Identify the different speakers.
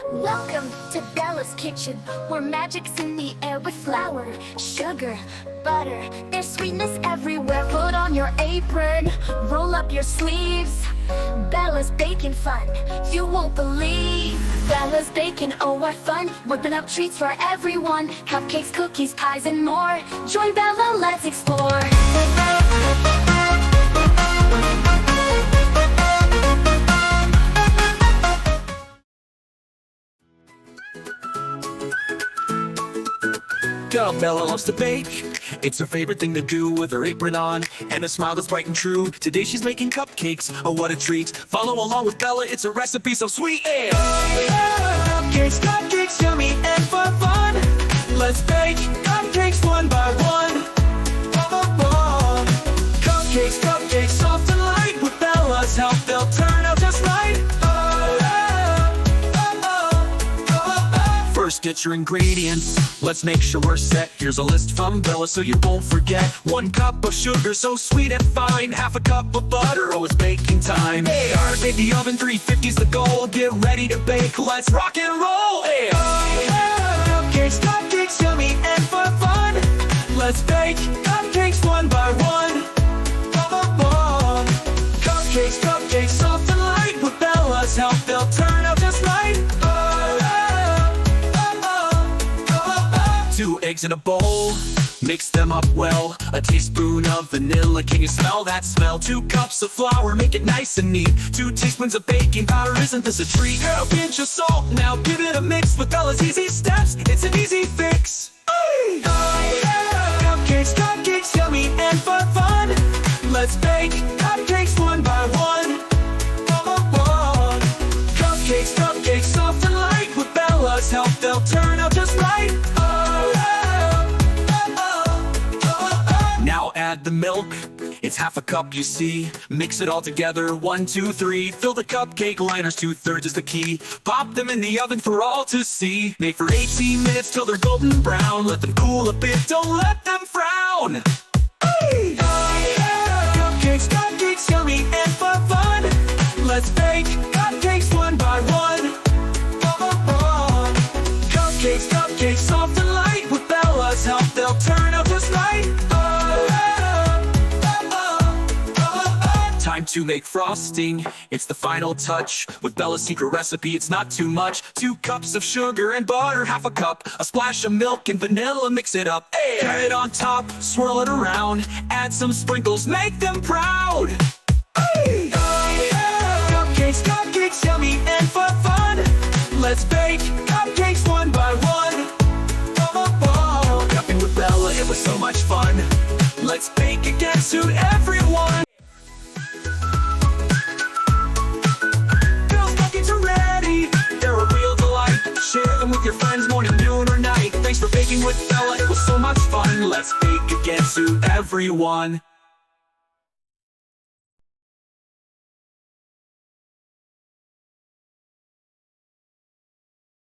Speaker 1: Welcome to Bella's kitchen, where magic's in the air with flour, sugar, butter. There's sweetness everywhere. Put on your apron, roll up your sleeves. Bella's baking fun, you won't believe. Bella's baking, oh what fun. Whipping up treats for everyone. Cupcakes, cookies, pies, and more. Join Bella, let's explore.
Speaker 2: Bella loves to bake. It's her favorite thing to do with her apron on and a smile that's bright and true. Today she's making cupcakes. Oh, what a treat. Follow along with Bella. It's a recipe so sweet. And cupcakes, cupcakes, yummy and fun. Let's bake cupcakes one by one. Cupcakes, cupcakes, soft and light. With Bella's help, they'll turn out just right. First, get your ingredients. Let's make sure we're set. Here's a list from Bella so you won't forget. 1 cup of sugar, so sweet and fine. Half a cup of butter, oh it's baking time. Hey, bake the oven, 350's the goal. Get ready to bake, let's rock and roll. Hey, cupcakes, cupcakes, yummy and fun. Let's bake cupcakes one by one. Cupcakes, cupcakes, soft and light. With Bella's help, they'll turn out just right. 2 eggs in a bowl, mix them up well. A teaspoon of vanilla, can you smell that smell? 2 cups of flour, make it nice and neat. 2 teaspoons of baking powder, isn't this a treat? A pinch of salt, now give it a mix. With Bella's easy steps, it's an easy fix. Hey! Cupcakes, cupcakes, yummy and fun. Let's bake cupcakes one by one. Cupcakes, cupcakes, soft and light. With Bella's help, they'll turn out just right. Now add the milk, it's half a cup you see. Mix it all together, 1, 2, 3. Fill the cupcake liners, 2/3 is the key. Pop them in the oven for all to see. Bake for 18 minutes till they're golden brown. Let them cool a bit, don't let them frown. Hey! Cupcakes, cupcakes, yummy and fun. Let's bake cupcakes one by one. Cupcakes, cupcakes, soft and light. With Bella's help, they'll turn out just right. Time to make frosting, it's the final touch. With Bella's secret recipe, it's not too much. 2 cups of sugar and butter, half a cup. A splash of milk and vanilla, mix it up. Cut it on top, swirl it around. Add some sprinkles, make them proud. Hey! Cupcakes, cupcakes, yummy and fun. Let's bake cupcakes one by one. Cupping with Bella, it was so much fun. Let's bake again, suit everyone. Share them with your friends, morning, noon, or night. Thanks for baking with Bella, it was so much fun. Let's bake again, suit everyone.